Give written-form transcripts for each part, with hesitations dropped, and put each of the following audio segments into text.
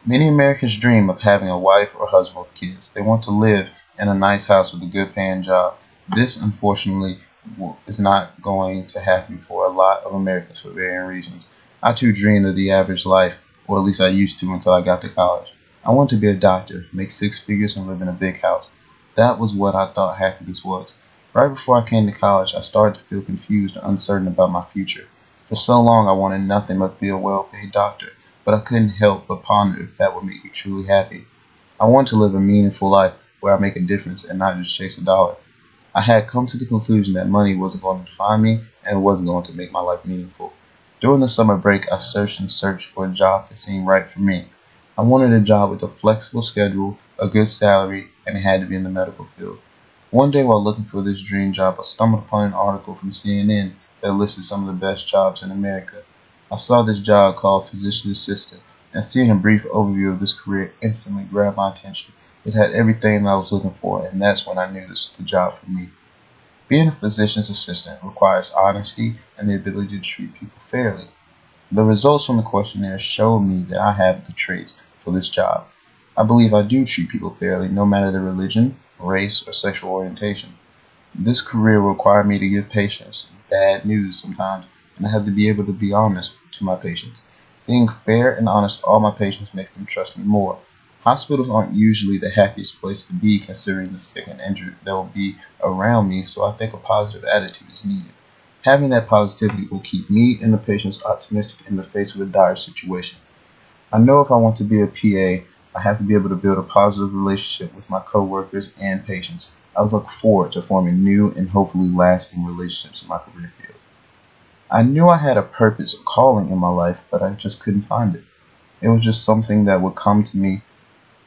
Many Americans dream of having a wife or husband with kids. They want to live in a nice house with a good paying job. This, unfortunately, is not going to happen for a lot of Americans for varying reasons. I too dreamed of the average life, or at least I used to until I got to college. I wanted to be a doctor, make six figures, and live in a big house. That was what I thought happiness was. Right before I came to college, I started to feel confused and uncertain about my future. For so long, I wanted nothing but to be a well paid doctor, but I couldn't help but ponder if that would make me truly happy. I wanted to live a meaningful life where I make a difference and not just chase a dollar. I had come to the conclusion that money wasn't going to define me and it wasn't going to make my life meaningful. During the summer break, I searched and searched for a job that seemed right for me. I wanted a job with a flexible schedule, a good salary, and it had to be in the medical field. One day while looking for this dream job, I stumbled upon an article from CNN that listed some of the best jobs in America. I saw this job called physician assistant, and seeing a brief overview of this career instantly grabbed my attention. It had everything that I was looking for, and that's when I knew this was the job for me. Being a physician's assistant requires honesty and the ability to treat people fairly. The results from the questionnaire showed me that I have the traits for this job. I believe I do treat people fairly, no matter their religion, race, or sexual orientation. This career required me to give patients bad news sometimes, and I have to be able to be honest to my patients. Being fair and honest to all my patients makes them trust me more. Hospitals aren't usually the happiest place to be considering the sick and injured that will be around me, so I think a positive attitude is needed. Having that positivity will keep me and the patients optimistic in the face of a dire situation. I know if I want to be a PA, I have to be able to build a positive relationship with my coworkers and patients. I look forward to forming new and hopefully lasting relationships in my career field. I knew I had a purpose or calling in my life, but I just couldn't find it. It was just something that would come to me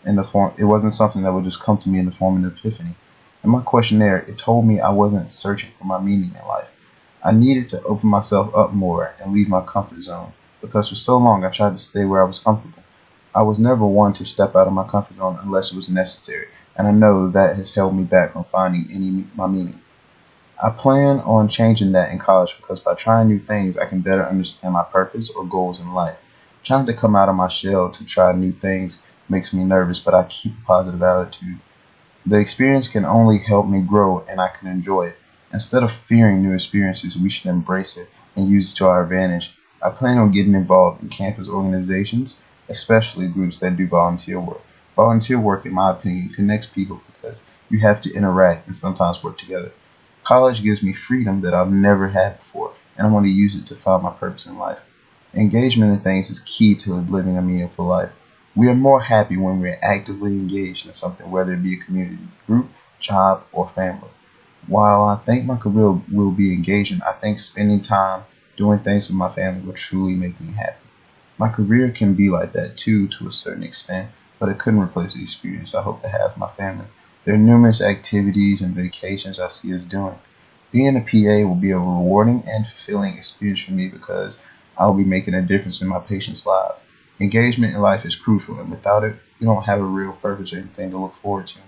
in the form it wasn't something that would just come to me in the form of an epiphany. In my questionnaire, it told me I wasn't searching for my meaning in life. I needed to open myself up more and leave my comfort zone because for so long I tried to stay where I was comfortable. I was never one to step out of my comfort zone unless it was necessary, and I know that has held me back from finding my meaning. I plan on changing that in college because by trying new things, I can better understand my purpose or goals in life. Trying to come out of my shell to try new things makes me nervous, but I keep a positive attitude. The experience can only help me grow and I can enjoy it. Instead of fearing new experiences, we should embrace it and use it to our advantage. I plan on getting involved in campus organizations, especially groups that do volunteer work. Volunteer work, in my opinion, connects people because you have to interact and sometimes work together. College gives me freedom that I've never had before, and I want to use it to find my purpose in life. Engagement in things is key to living a meaningful life. We are more happy when we are actively engaged in something, whether it be a community group, job, or family. While I think my career will be engaging, I think spending time doing things with my family will truly make me happy. My career can be like that too, to a certain extent, but it couldn't replace the experience I hope to have with my family. There are numerous activities and vacations I see us doing. Being a PA will be a rewarding and fulfilling experience for me because I will be making a difference in my patients' lives. Engagement in life is crucial, and without it, you don't have a real purpose or anything to look forward to.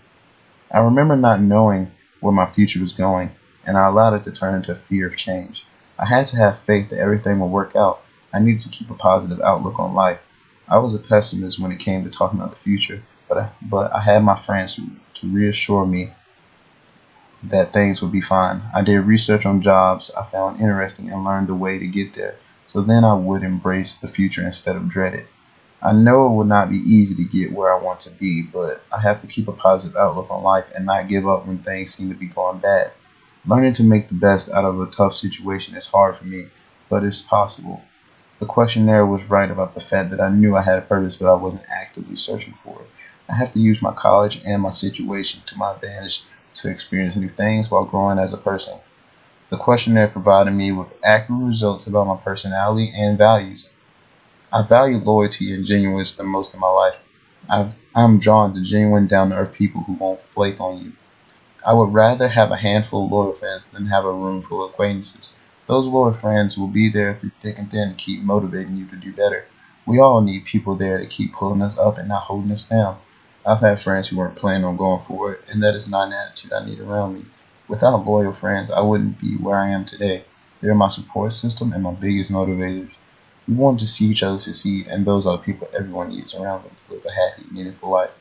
I remember not knowing where my future was going, and I allowed it to turn into a fear of change. I had to have faith that everything would work out. I needed to keep a positive outlook on life. I was a pessimist when it came to talking about the future, but I had my friends to reassure me that things would be fine. I did research on jobs I found interesting and learned the way to get there, so then I would embrace the future instead of dread it. I know it will not be easy to get where I want to be, but I have to keep a positive outlook on life and not give up when things seem to be going bad. Learning to make the best out of a tough situation is hard for me, but it's possible. The questionnaire was right about the fact that I knew I had a purpose, but I wasn't actively searching for it. I have to use my college and my situation to my advantage to experience new things while growing as a person. The questionnaire provided me with accurate results about my personality and values. I value loyalty and genuineness the most in my life. I'm drawn to genuine, down-to-earth people who won't flake on you. I would rather have a handful of loyal friends than have a room full of acquaintances. Those loyal friends will be there through thick and thin to keep motivating you to do better. We all need people there to keep pulling us up and not holding us down. I've had friends who weren't planning on going for it, and that is not an attitude I need around me. Without loyal friends, I wouldn't be where I am today. They're my support system and my biggest motivators. We want to see each other succeed, and those are the people everyone needs around them to live a happy, meaningful life.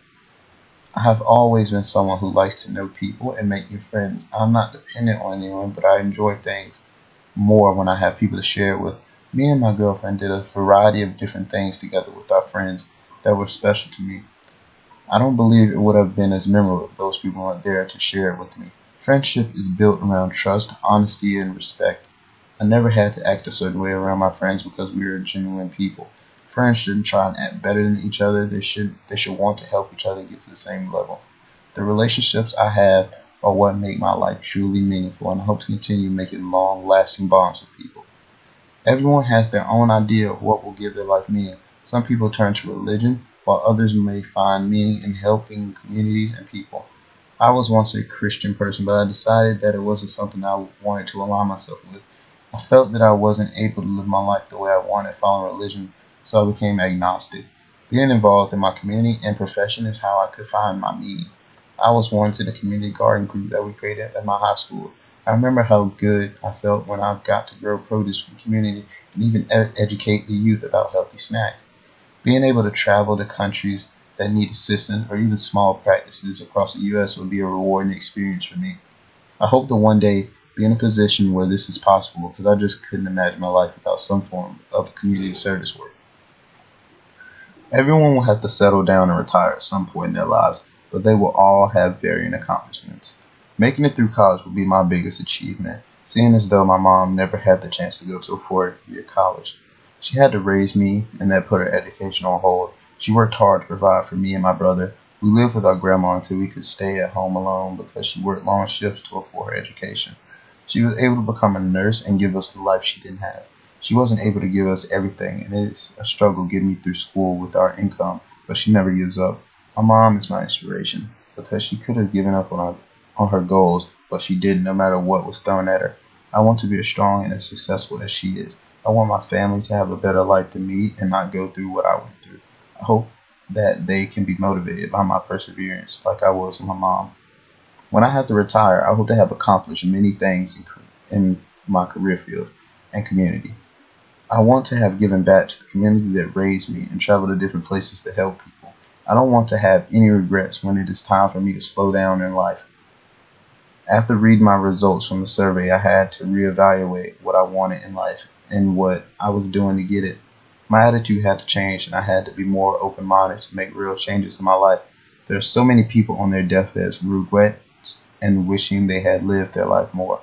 I have always been someone who likes to know people and make new friends. I'm not dependent on anyone, but I enjoy things more when I have people to share it with. Me and my girlfriend did a variety of different things together with our friends that were special to me. I don't believe it would have been as memorable if those people weren't there to share it with me. Friendship is built around trust, honesty, and respect. I never had to act a certain way around my friends because we were genuine people. Friends shouldn't try and act better than each other. They should want to help each other get to the same level. The relationships I have are what make my life truly meaningful, and I hope to continue making long-lasting bonds with people. Everyone has their own idea of what will give their life meaning. Some people turn to religion, while others may find meaning in helping communities and people. I was once a Christian person, but I decided that it wasn't something I wanted to align myself with. I felt that I wasn't able to live my life the way I wanted following religion, so I became agnostic. Being involved in my community and profession is how I could find my meaning. I was once in a community garden group that we created at my high school. I remember how good I felt when I got to grow produce for the community and even educate the youth about healthy snacks. Being able to travel to countries that need assistance or even small practices across the U.S. would be a rewarding experience for me. I hope to one day be in a position where this is possible because I just couldn't imagine my life without some form of community service work. Everyone will have to settle down and retire at some point in their lives, but they will all have varying accomplishments. Making it through college will be my biggest achievement, seeing as though my mom never had the chance to go to a four-year college. She had to raise me, and that put her education on hold. She worked hard to provide for me and my brother. We lived with our grandma until we could stay at home alone because she worked long shifts to afford her education. She was able to become a nurse and give us the life she didn't have. She wasn't able to give us everything, and it's a struggle getting me through school with our income, but she never gives up. My mom is my inspiration because she could have given up on her goals, but she didn't no matter what was thrown at her. I want to be as strong and as successful as she is. I want my family to have a better life than me and not go through what I went through. I hope that they can be motivated by my perseverance like I was with my mom. When I have to retire, I hope to have accomplished many things in my career field and community. I want to have given back to the community that raised me and traveled to different places to help people. I don't want to have any regrets when it is time for me to slow down in life. After reading my results from the survey, I had to reevaluate what I wanted in life and what I was doing to get it. My attitude had to change, and I had to be more open-minded to make real changes in my life. There are so many people on their deathbeds with regrets and wishing they had lived their life more.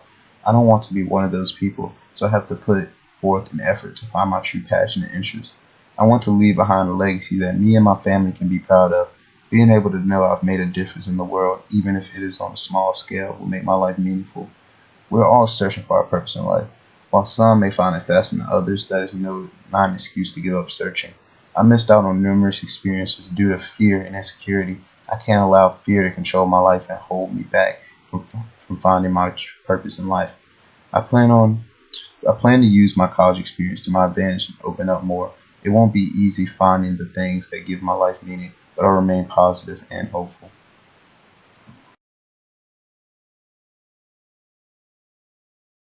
I don't want to be one of those people, so I have to put forth an effort to find my true passion and interest. I want to leave behind a legacy that me and my family can be proud of. Being able to know I've made a difference in the world, even if it is on a small scale, will make my life meaningful. We're all searching for our purpose in life. While some may find it fascinating, others that is not an excuse to give up searching. I missed out on numerous experiences due to fear and insecurity. I can't allow fear to control my life and hold me back from finding my purpose in life. I plan to use my college experience to my advantage and open up more. It won't be easy finding the things that give my life meaning, but I'll remain positive and hopeful.